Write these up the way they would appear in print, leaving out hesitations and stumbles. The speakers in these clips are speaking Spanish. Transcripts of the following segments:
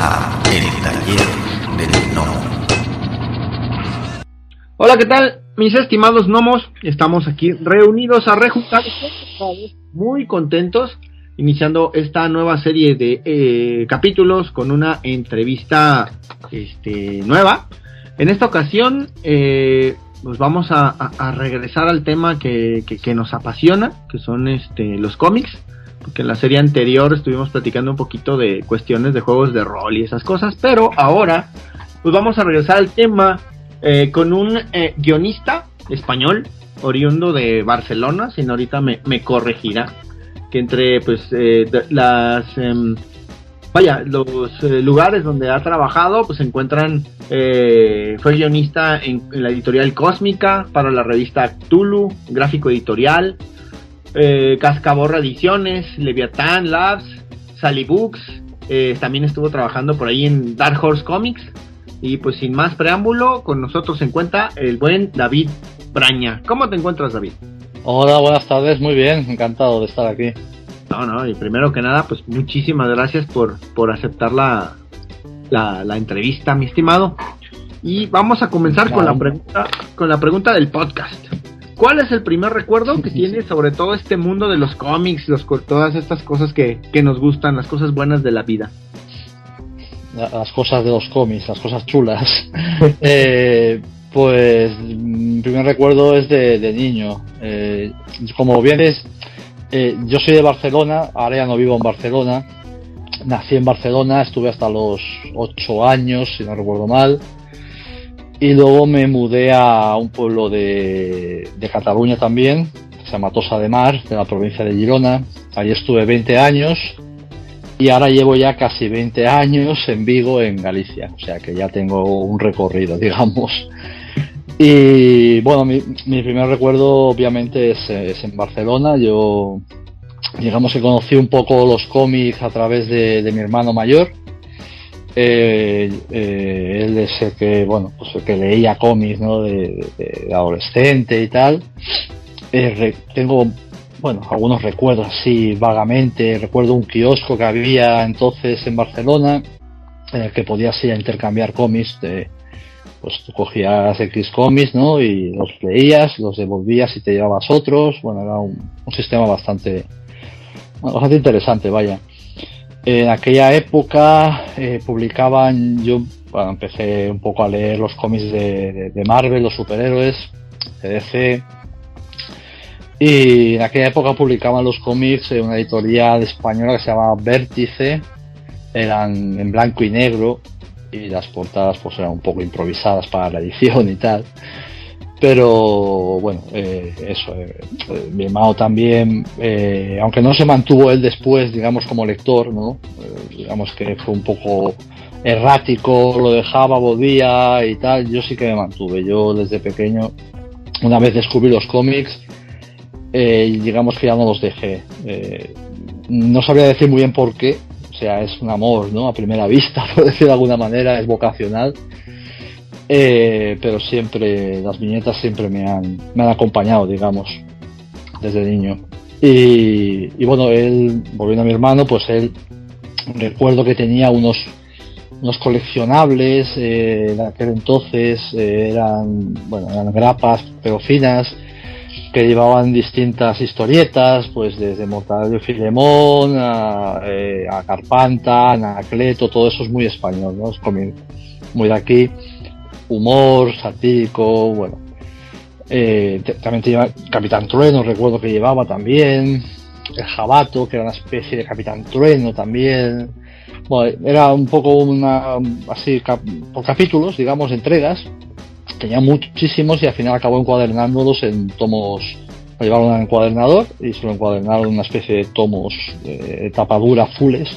a El Taller del Gnomo. Hola, ¿qué tal, mis estimados gnomos? Estamos aquí reunidos a rejuntar, muy contentos, iniciando esta nueva serie de capítulos con una entrevista nueva. En esta ocasión pues vamos a regresar al tema que nos apasiona, que son los cómics, porque en la serie anterior estuvimos platicando un poquito de cuestiones de juegos de rol y esas cosas, pero ahora pues vamos a regresar al tema con un guionista español oriundo de Barcelona, si no ahorita me corregirá, que entre pues los lugares donde ha trabajado pues se encuentran, fue guionista en la editorial Cósmica, para la revista Cthulhu, gráfico editorial, Cascaborra Ediciones, Leviatán Labs, Sally Books, también estuvo trabajando por ahí en Dark Horse Comics. Y pues sin más preámbulo, con nosotros se encuentra el buen David Braña. ¿Cómo te encuentras, David? Hola, buenas tardes, muy bien, encantado de estar aquí. Y primero que nada, pues muchísimas gracias por aceptar la entrevista, mi estimado. Y vamos a comenzar con la pregunta del podcast. ¿Cuál es el primer recuerdo que tienes sobre todo este mundo de los cómics, todas estas cosas que nos gustan, las cosas buenas de la vida? Las cosas de los cómics, las cosas chulas. Pues mi primer recuerdo es de niño. Como bien es, yo soy de Barcelona, ahora ya no vivo en Barcelona. Nací en Barcelona, estuve hasta los 8 años, si no recuerdo mal. Y luego me mudé a un pueblo de Cataluña también, que se llama Tossa de Mar, de la provincia de Girona. Allí estuve 20 años. Y ahora llevo ya casi 20 años en Vigo, en Galicia. O sea que ya tengo un recorrido, digamos. Y bueno, mi primer recuerdo obviamente es en Barcelona. Yo, digamos que conocí un poco los cómics a través de mi hermano mayor. Él es el que, bueno, pues el que leía cómics, ¿no? de adolescente y tal. Tengo algunos recuerdos así vagamente. Recuerdo un kiosco que había entonces en Barcelona en el que podías ir a intercambiar cómics. Pues tú cogías X cómics, ¿no? Y los leías, los devolvías y te llevabas otros. Bueno, era un sistema bastante interesante, vaya. En aquella época publicaban, empecé un poco a leer los cómics de Marvel, los superhéroes, de DC. Y en aquella época publicaban los cómics en una editorial española que se llamaba Vértice. Eran en blanco y negro y las portadas pues eran un poco improvisadas para la edición y tal. Pero bueno, mi hermano también, aunque no se mantuvo él después, digamos, como lector, ¿no? Digamos que fue un poco errático, lo dejaba, volvía y tal. Yo sí que me mantuve. Yo desde pequeño, una vez descubrí los cómics, digamos que ya no los dejé. No sabría decir muy bien por qué. O sea, es un amor, ¿no? A primera vista, por decir de alguna manera, es vocacional. Pero siempre, las viñetas siempre me han acompañado, digamos, desde niño. Y bueno, él, volviendo a mi hermano, pues él, recuerdo que tenía unos coleccionables, en aquel entonces, eran grapas, pero finas, que llevaban distintas historietas, pues desde Mortadelo y Filemón a Carpanta, Anacleto, todo eso es muy español, ¿no? Es muy de aquí, humor, satírico, bueno. También tenía Capitán Trueno, recuerdo que llevaba también, el Jabato, que era una especie de Capitán Trueno también. Bueno, era un poco así por capítulos, digamos, entregas. Tenía muchísimos y al final acabó encuadernándolos en tomos. Lo llevaron al encuadernador y se lo encuadernaron en una especie de tomos de tapadura fules.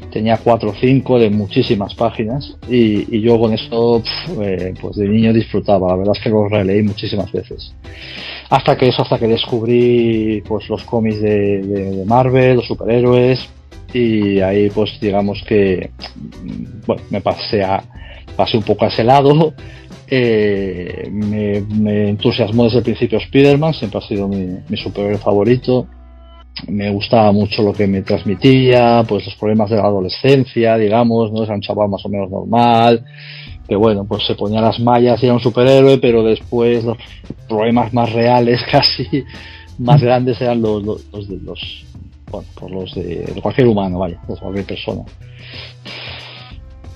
Tenía 4 o 5 de muchísimas páginas y yo con eso pues de niño disfrutaba. La verdad es que los releí muchísimas veces. Hasta que descubrí pues los cómics de Marvel, los superhéroes, y ahí pues digamos que me pasé un poco a ese lado. Me entusiasmó desde el principio Spider-Man, siempre ha sido mi superhéroe favorito. me gustaba mucho lo que me transmitía, pues los problemas de la adolescencia, digamos, ¿no? Era un chaval más o menos normal, que bueno, pues se ponía las mallas y era un superhéroe, pero después los problemas más reales, casi más grandes, eran los bueno, pues los de cualquier humano, vaya, de cualquier persona.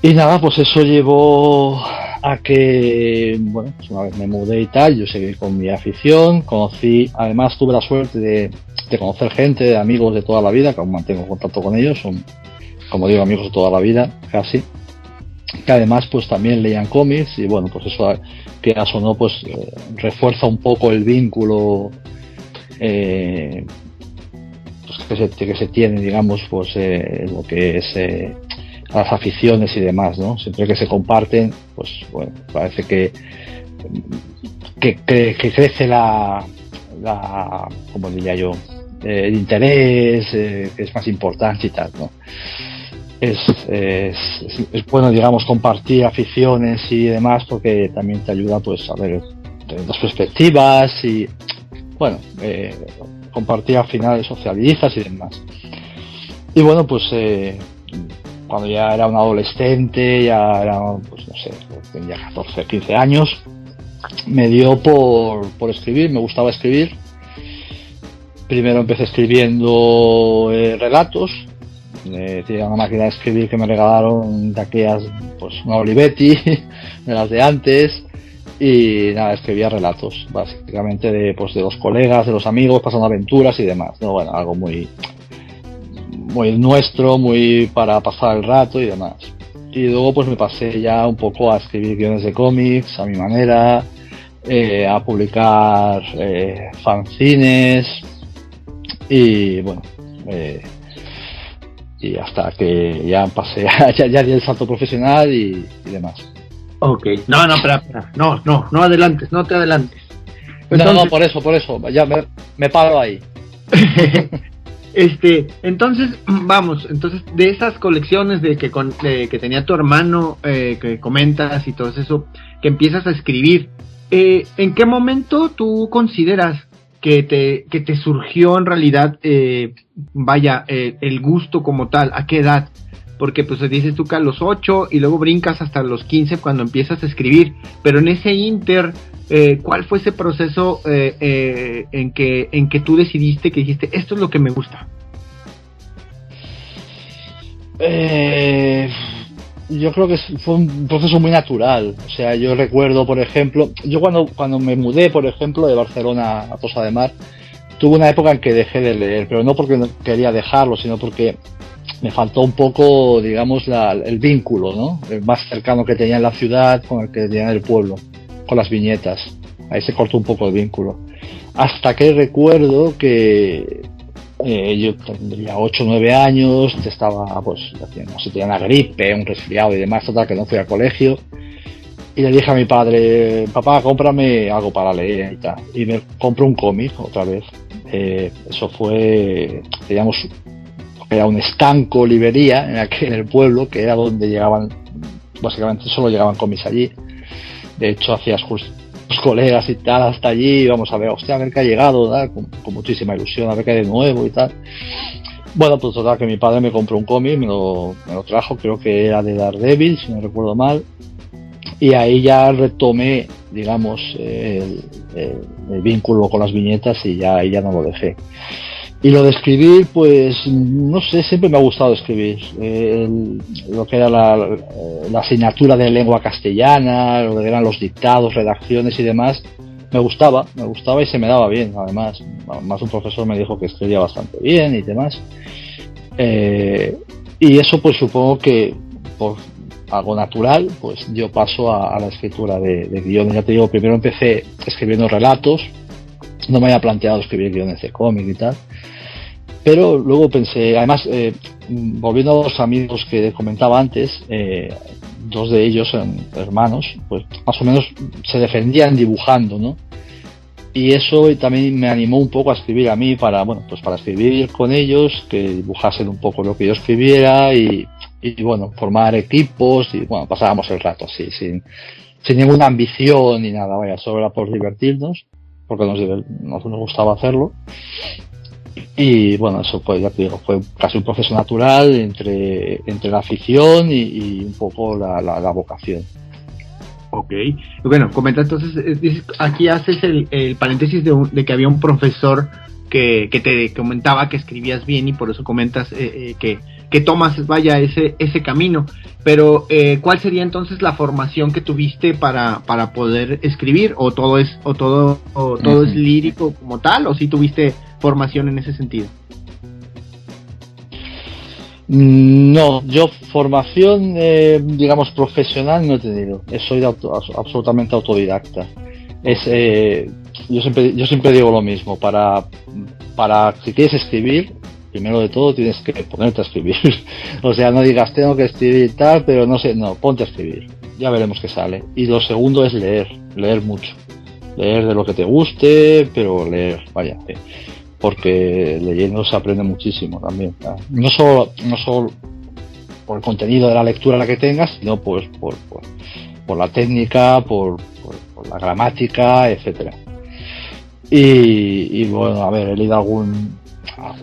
Y nada, pues eso llevó a que, bueno, pues una vez me mudé y tal, yo seguí con mi afición, además tuve la suerte de conocer gente, de amigos de toda la vida, que aún mantengo contacto con ellos, son, como digo, amigos de toda la vida, casi, que además pues también leían cómics, y bueno, pues eso, quieras o no, pues refuerza un poco el vínculo pues que se tiene, digamos, pues lo que es las aficiones y demás, ¿no? Siempre que se comparten, pues bueno, parece que crece como diría yo, el interés, que es más importante y tal, ¿no? Es bueno, digamos, compartir aficiones y demás, porque también te ayuda pues a ver las perspectivas y bueno, compartir al final socializas y demás. Y bueno, pues cuando ya era un adolescente, ya era, pues no sé, tenía 14, 15 años, me dio por escribir, me gustaba escribir. Primero empecé escribiendo relatos, tenía una máquina de escribir que me regalaron de aquellas, pues una Olivetti, de las de antes, y nada, escribía relatos, básicamente de los colegas, de los amigos, pasando aventuras y demás, ¿no? Bueno, algo muy nuestro, muy para pasar el rato y demás. Y luego pues me pasé ya un poco a escribir guiones de cómics a mi manera, a publicar fanzines y bueno, y hasta que ya pasé ya di el salto profesional y demás. Ok, no, espera, no adelantes, no te adelantes. Entonces, no, por eso, ya me paro ahí. Entonces, vamos, de esas colecciones que tenía tu hermano, que comentas y todo eso, que empiezas a escribir, ¿en qué momento tú consideras que te surgió en realidad, el gusto como tal? ¿A qué edad? Porque pues dices tú que a los 8 y luego brincas hasta los 15 cuando empiezas a escribir, pero en ese inter, ¿cuál fue ese proceso en que tú decidiste, que dijiste, esto es lo que me gusta? Yo creo que fue un proceso muy natural. O sea, yo recuerdo, por ejemplo, yo cuando me mudé, por ejemplo, de Barcelona a Tossa de Mar, tuve una época en que dejé de leer, pero no porque no quería dejarlo, sino porque me faltó un poco, digamos, el vínculo, ¿no? El más cercano que tenía en la ciudad con el que tenía en el pueblo, con las viñetas. Ahí se cortó un poco el vínculo. Hasta que recuerdo que yo tendría 8 o 9 años, estaba, pues, no sé, tenía una gripe, un resfriado y demás, total, que no fui al colegio. Y le dije a mi padre, papá, cómprame algo para leer y tal. Y me compró un cómic otra vez. Eso fue, digamos, era un estanco, librería, en el pueblo, que era donde llegaban, básicamente solo llegaban cómics allí. De hecho, hacías los colegas y tal hasta allí, y vamos a ver, hostia, a ver qué ha llegado, ¿verdad? Con muchísima ilusión, a ver qué hay de nuevo y tal. Bueno, pues total, que mi padre me compró un cómic, me lo trajo, creo que era de Daredevil, si no recuerdo mal. Y ahí ya retomé, digamos, el vínculo con las viñetas y ya no lo dejé. Y lo de escribir, pues, no sé, siempre me ha gustado escribir. Lo que era la asignatura de lengua castellana, lo que eran los dictados, redacciones y demás, me gustaba y se me daba bien, además. Más un profesor me dijo que escribía bastante bien y demás. Y eso, pues, supongo que por algo natural, pues yo paso a la escritura de guiones. Ya te digo, primero empecé escribiendo relatos, no me había planteado escribir guiones de cómic y tal. Pero luego pensé, además, volviendo a los amigos que comentaba antes, dos de ellos eran hermanos, pues más o menos se defendían dibujando, ¿no? Y eso también me animó un poco a escribir a mí para escribir con ellos, que dibujasen un poco lo que yo escribiera y bueno, formar equipos y bueno, pasábamos el rato así, sin ninguna ambición ni nada, vaya, solo era por divertirnos, porque nos gustaba hacerlo. Y bueno, eso pues ya te digo, fue casi un proceso natural entre la afición y un poco la vocación. Ok, bueno, comenta entonces, aquí haces el paréntesis de que había un profesor que te comentaba que escribías bien y por eso comentas que tomas, vaya, ese camino. Pero, ¿cuál sería entonces la formación que tuviste para poder escribir? ¿O todo es es lírico como tal? ¿O si tuviste formación en ese sentido? No, yo formación, digamos, profesional no he tenido. Soy absolutamente autodidacta. Yo siempre digo lo mismo. Para si quieres escribir, primero de todo tienes que ponerte a escribir. O sea, no digas tengo que escribir tal, pero no sé, no, ponte a escribir. Ya veremos qué sale. Y lo segundo es leer mucho. Leer de lo que te guste, pero leer, vaya. Porque leyendo se aprende muchísimo también. No solo por el contenido de la lectura la que tengas, sino pues por la técnica, por la gramática, etcétera. Y bueno, a ver, he leído algún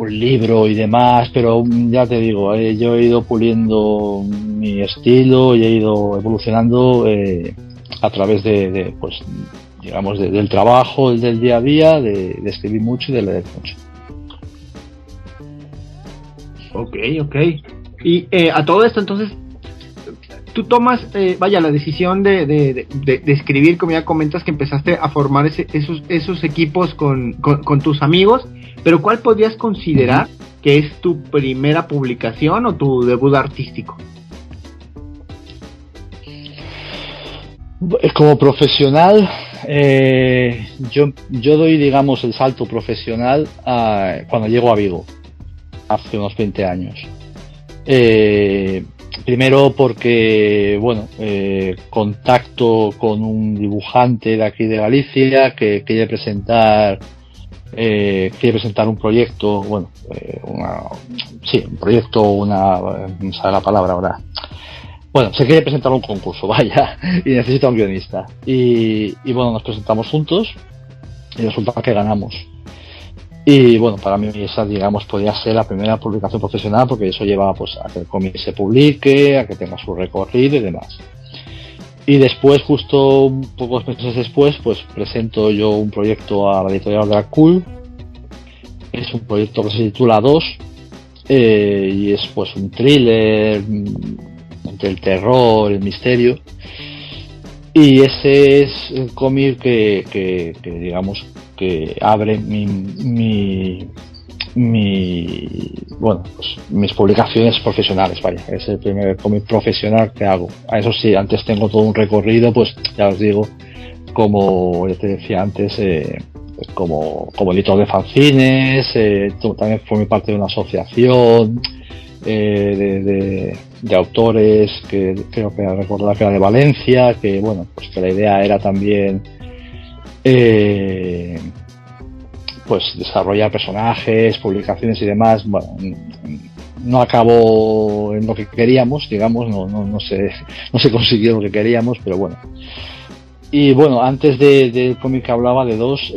libro y demás, pero ya te digo, yo he ido puliendo mi estilo y he ido evolucionando a través de pues digamos del trabajo, del día a día, de escribir mucho y de leer mucho. Ok. Y a todo esto, entonces, tú tomas, vaya, la decisión de escribir, como ya comentas, que empezaste a formar esos equipos con tus amigos, pero ¿cuál podrías considerar que es tu primera publicación o tu debut artístico? Como profesional, yo doy, digamos, el salto profesional cuando llego a Vigo, hace unos 20 años. Primero porque, bueno, contacto con un dibujante de aquí de Galicia que quiere presentar un proyecto, bueno, un proyecto, no sabe la palabra ahora. Bueno, se quiere presentar un concurso, vaya, y necesita un guionista. Y bueno, nos presentamos juntos y resulta que ganamos. Y bueno, para mí esa, digamos, podría ser la primera publicación profesional, porque eso lleva pues a que el cómic se publique, a que tenga su recorrido y demás. Y después, justo pocos meses después, pues presento yo un proyecto a la editorial de la Cool. Es un proyecto que se titula 2 y es pues un thriller entre el terror, el misterio. Y ese es el cómic que digamos que abre bueno, pues mis publicaciones profesionales, vaya, es el primer cómic profesional que hago. A eso sí, antes tengo todo un recorrido, pues ya os digo, como ya te decía antes, como editor de fanzines, también formé parte de una asociación de autores que creo que recordar que era de Valencia, que bueno, pues que la idea era también pues desarrollar personajes, publicaciones y demás. Bueno, no acabó en lo que queríamos, digamos, no se consiguió lo que queríamos, pero bueno. Y bueno, antes del cómic que hablaba de 2,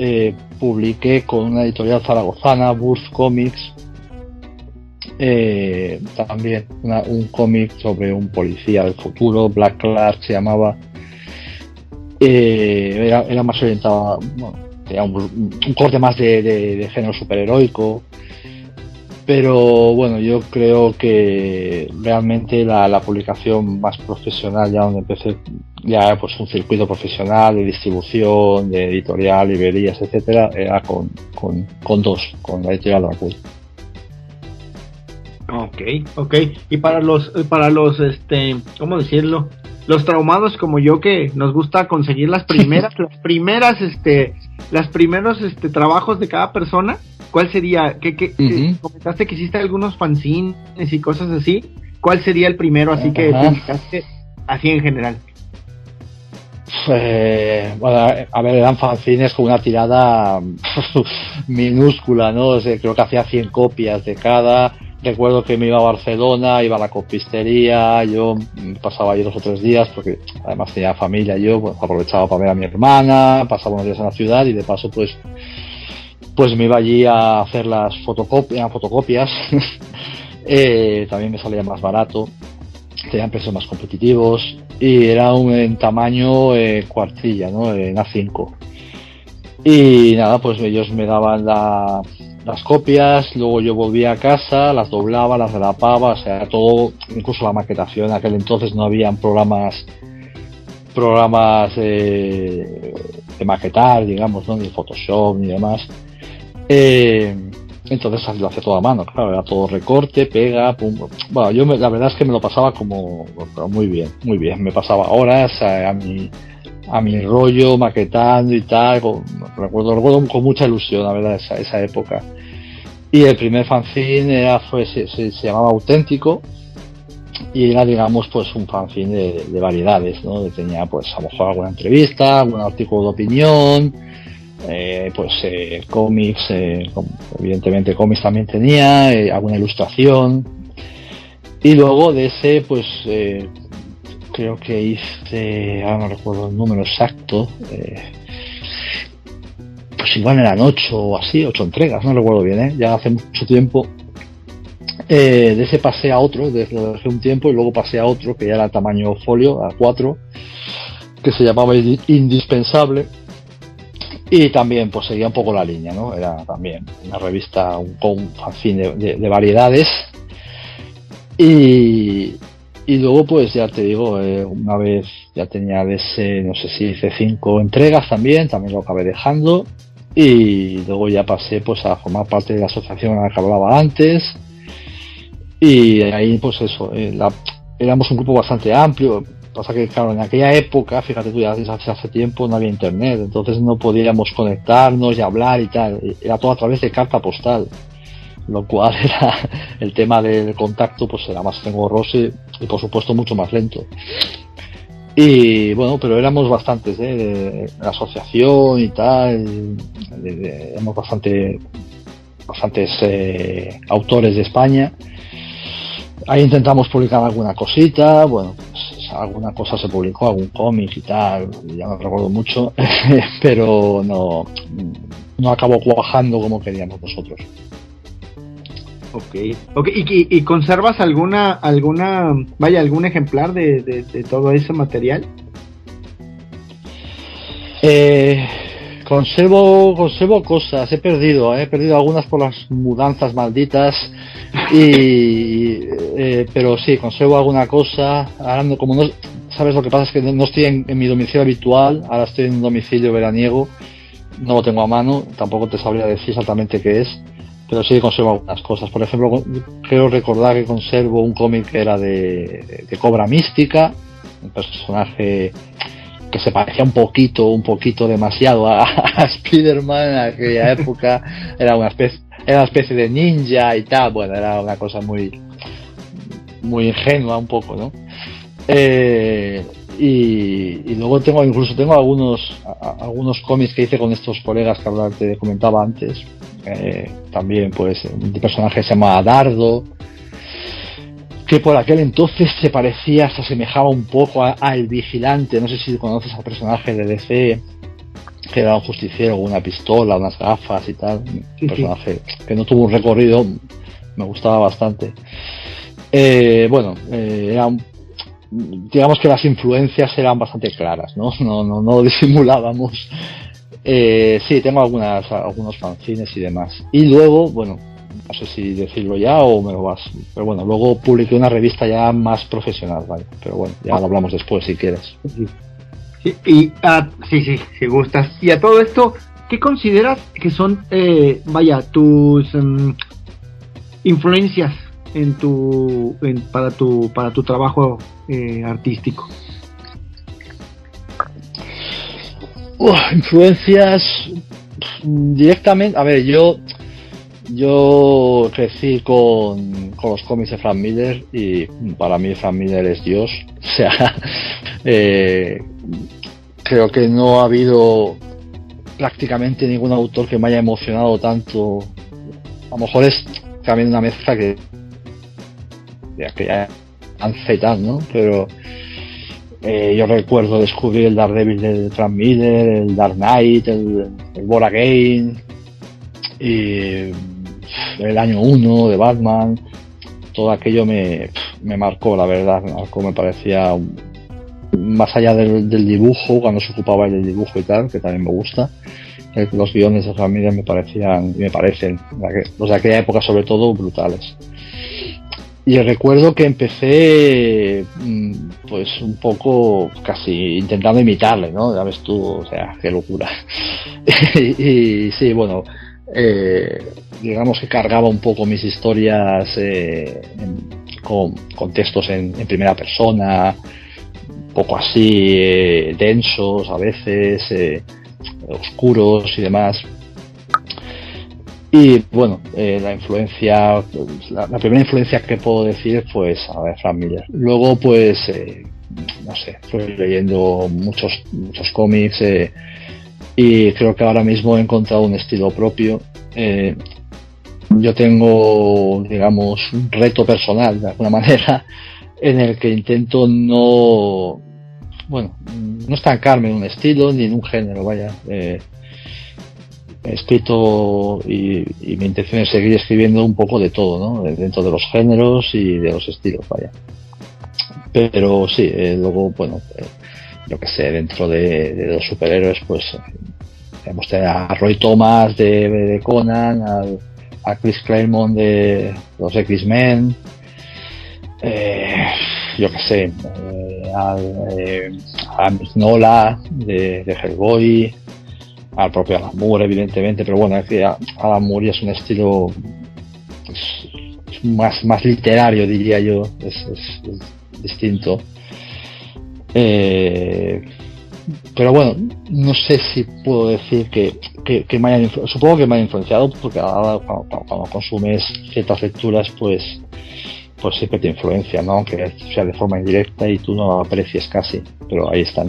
publiqué con una editorial zaragozana, Burz Comics, también un cómic sobre un policía del futuro, Black Clark se llamaba. Era más orientado, bueno, tenía un corte más de género superheroico, pero bueno, yo creo que realmente la publicación más profesional, ya donde empecé ya pues un circuito profesional de distribución, de editorial, librerías, etcétera, era con 2, con la editorial Dracul. Ok. Y para los ¿cómo decirlo? Los traumados como yo, que nos gusta conseguir los primeros trabajos de cada persona, ¿cuál sería? Comentaste que hiciste algunos fanzines y cosas así. ¿Cuál sería el primero así que publicaste así en general? Bueno, a ver, eran fanzines con una tirada minúscula, ¿no? O sea, creo que hacía 100 copias de cada. Recuerdo que me iba a Barcelona, iba a la copistería, yo pasaba allí 2 o 3 días porque además tenía familia, yo pues, aprovechaba para ver a mi hermana, pasaba unos días en la ciudad y de paso pues pues me iba allí a hacer las fotocopias. También me salía más barato, tenían precios más competitivos y era en tamaño cuartilla, ¿no? En A5. Y nada, pues ellos me daban las copias, luego yo volvía a casa, las doblaba, las relapaba, o sea, todo, incluso la maquetación. En aquel entonces no habían programas de maquetar, digamos, ¿no? Ni Photoshop ni demás. Entonces lo hacía todo a mano, claro, era todo recorte, pega, pum. Bueno, la verdad es que me lo pasaba como muy bien, me pasaba horas a mi rollo maquetando y tal, recuerdo con mucha ilusión, la verdad, esa época. Y el primer fanzine se llamaba Auténtico y era, digamos, pues un fanzine de variedades, ¿no? Tenía, pues, a lo mejor alguna entrevista, algún artículo de opinión, cómics, evidentemente cómics también tenía, alguna ilustración. Y luego de ese, pues, creo que hice, ahora no recuerdo el número exacto, pues igual eran 8 o así, 8 entregas, no recuerdo bien, ya hace mucho tiempo. De ese pasé a otro, lo dejé un tiempo y luego pasé a otro que ya era tamaño folio, A4, que se llamaba Indispensable, y también pues seguía un poco la línea, ¿no? Era también una revista, un fanzine de variedades. Y luego, pues ya te digo, una vez ya tenía de ese, no sé si hice 5 entregas también lo acabé dejando. Y luego ya pasé pues a formar parte de la asociación a la que hablaba antes. Y ahí, pues eso, éramos un grupo bastante amplio. Pasa que, claro, en aquella época, fíjate tú, ya hace tiempo no había internet, entonces no podíamos conectarnos y hablar y tal. Era todo a través de carta postal. Lo cual era el tema del contacto, pues era más engorroso y por supuesto mucho más lento. Y bueno, pero éramos bastantes de la asociación y tal, éramos bastantes autores de España. Ahí intentamos publicar alguna cosita, bueno, pues alguna cosa se publicó, algún cómic y tal, ya no recuerdo mucho, pero no acabó cuajando como queríamos nosotros. Okay. ¿Y conservas algún ejemplar de todo ese material? Conservo cosas, he perdido algunas por las mudanzas malditas pero sí, conservo alguna cosa. Ahora como no, sabes, lo que pasa es que no estoy en mi domicilio habitual, ahora estoy en un domicilio veraniego, no lo tengo a mano, tampoco te sabría decir exactamente qué es. Pero sí conservo algunas cosas. Por ejemplo, creo recordar que conservo un cómic que era de Cobra Mística, un personaje que se parecía un poquito demasiado a Spider-Man en aquella época. Era una especie de ninja y tal. Bueno, era una cosa muy ingenua un poco, ¿no? Y luego tengo algunos cómics que hice con estos colegas que te comentaba antes. También pues un personaje se llama Dardo, que por aquel entonces se asemejaba un poco a El Vigilante. No sé si conoces al personaje de DC, que era un justiciero con una pistola, unas gafas y tal. Un personaje que no tuvo un recorrido, me gustaba bastante. Digamos que las influencias eran bastante claras, no disimulábamos. Sí, tengo algunos fanzines y demás. Y luego, bueno, no sé si decirlo ya o me lo vas. Pero bueno, luego publiqué una revista ya más profesional, ¿vale? Pero bueno, ya lo hablamos después si quieres. Si gustas. Y a todo esto, ¿qué consideras que son, tus influencias para tu trabajo artístico? Influencias directamente. A ver, yo crecí con los cómics de Frank Miller y para mí Frank Miller es Dios. O sea, creo que no ha habido prácticamente ningún autor que me haya emocionado tanto. A lo mejor es también una mezcla que hace y tal, ¿no? Pero yo recuerdo descubrir el Daredevil de Frank Miller, el Dark Knight, el Born Again, Y el año 1 de Batman, todo aquello me marcó, la verdad, me parecía, más allá del dibujo, cuando se ocupaba del dibujo y tal, que también me gusta, los guiones de Ramírez me parecen, los de aquella época sobre todo, brutales. Y recuerdo que empecé pues un poco casi intentando imitarle, ¿no? Ya ves tú, o sea, qué locura. y sí, bueno, digamos que cargaba un poco mis historias con textos en primera persona, un poco así densos a veces, oscuros y demás. Y bueno, la influencia, la primera influencia que puedo decir, pues, a ver, Frank Miller. Luego, pues, no sé, fui leyendo muchos cómics y creo que ahora mismo he encontrado un estilo propio. Yo tengo, digamos, un reto personal, de alguna manera, en el que intento no estancarme en un estilo ni en un género, vaya. He escrito y mi intención es seguir escribiendo un poco de todo, ¿no? Dentro de los géneros y de los estilos, vaya. Pero sí, luego, bueno, yo que sé, dentro de los superhéroes, pues tenemos a Roy Thomas de Conan, a Chris Claremont de los X-Men, yo que sé, a Mignola de Hellboy, al propio Alan Moore, evidentemente, pero bueno, es que Alan Moore es un estilo más literario, diría yo, es distinto. Pero bueno, no sé si puedo decir que me hayan supongo que me hayan influenciado, porque ahora cuando consumes ciertas lecturas, pues siempre te influencia, ¿no? Aunque sea de forma indirecta y tú no lo aprecies casi, pero ahí están.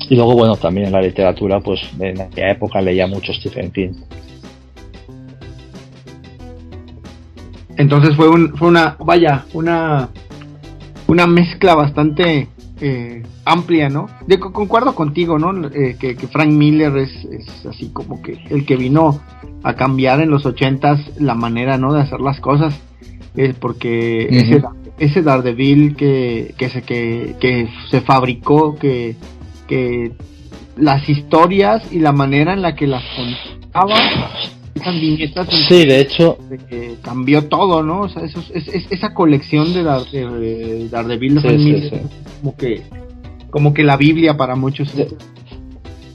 Y luego, bueno, también en la literatura, pues en aquella época leía mucho Stephen King. Entonces fue una mezcla bastante amplia, ¿no? Concuerdo contigo, ¿no? Que Frank Miller es así como que el que vino a cambiar en los 80s la manera, ¿no? De hacer las cosas, porque ese Daredevil que se fabricó, que las historias y la manera en la que las contaba, esas viñetas, sí, de hecho, cambió todo, ¿no? O sea, esa colección de Daredevil de Frank Miller, sí. Como que la Biblia para muchos.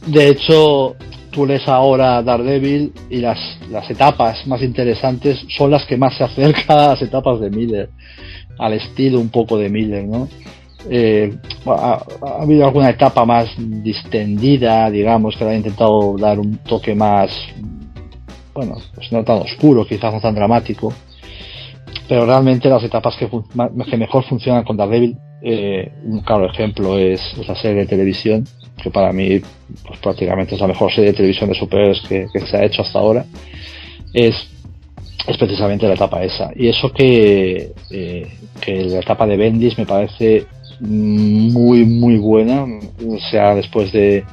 De hecho, tú lees ahora Daredevil y las etapas más interesantes son las que más se acercan a las etapas de Miller, al estilo un poco de Miller, ¿no? Ha habido alguna etapa más distendida, digamos, que le ha intentado dar un toque más, bueno, pues no tan oscuro, quizás no tan dramático, pero realmente las etapas que mejor funcionan con Daredevil, un claro ejemplo es la serie de televisión, que para mí pues prácticamente es la mejor serie de televisión de superhéroes que se ha hecho hasta ahora, es precisamente la etapa esa. Y eso que la etapa de Bendis me parece muy muy buena, o sea, después de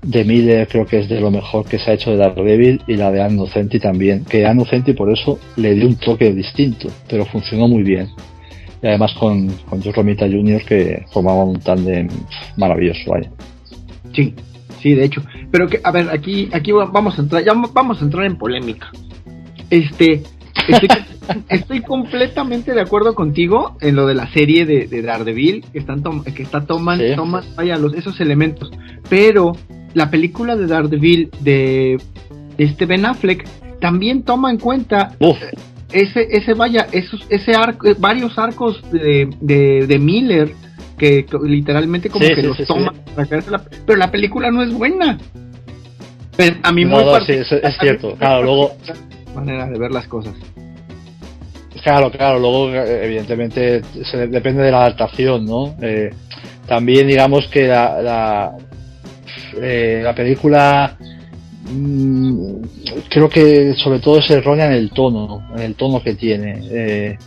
Miller creo que es de lo mejor que se ha hecho de Daredevil, y la de Ann Nocenti también, que Ann Nocenti por eso le dio un toque distinto, pero funcionó muy bien, y además con John Romita Jr., que formaba un tándem maravilloso, vaya. Sí, de hecho, pero que, a ver, aquí vamos a entrar en polémica. Estoy completamente de acuerdo contigo en lo de la serie de Daredevil, que toman esos elementos, pero la película de Daredevil de Ben Affleck también toma en cuenta varios arcos de Miller que literalmente como que los toma para caérsela, pero la película no es buena. Pero a mí es cierto, claro, luego manera de ver las cosas. Claro, luego evidentemente depende de la adaptación, ¿no? También digamos que la película creo que sobre todo es errónea en el tono que tiene,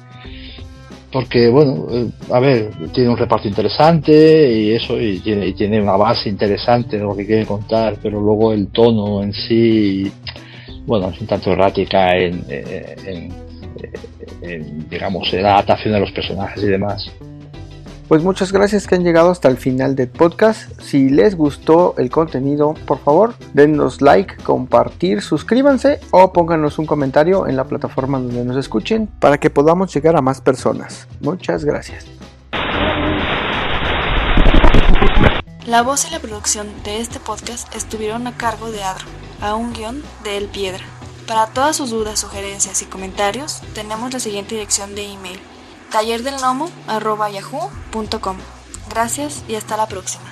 porque bueno, a ver, tiene un reparto interesante y eso, y tiene una base interesante de lo que quiere contar, pero luego el tono en sí bueno, es un tanto errática digamos, en la adaptación de los personajes y demás. Pues muchas gracias que han llegado hasta el final del podcast. Si les gustó el contenido, por favor, denos like, compartir, suscríbanse o pónganos un comentario en la plataforma donde nos escuchen para que podamos llegar a más personas. Muchas gracias. La voz y la producción de este podcast estuvieron a cargo de Adro, a un guión de El Piedra. Para todas sus dudas, sugerencias y comentarios, tenemos la siguiente dirección de email: tallerdelgnomo@yahoo.com. Gracias y hasta la próxima.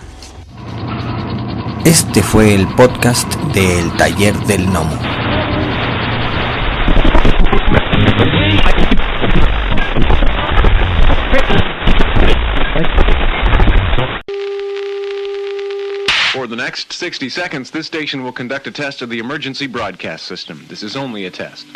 Este fue el podcast de El Taller del Gnomo. For the next 60 seconds, this station will conduct a test of the emergency broadcast system. This is only a test.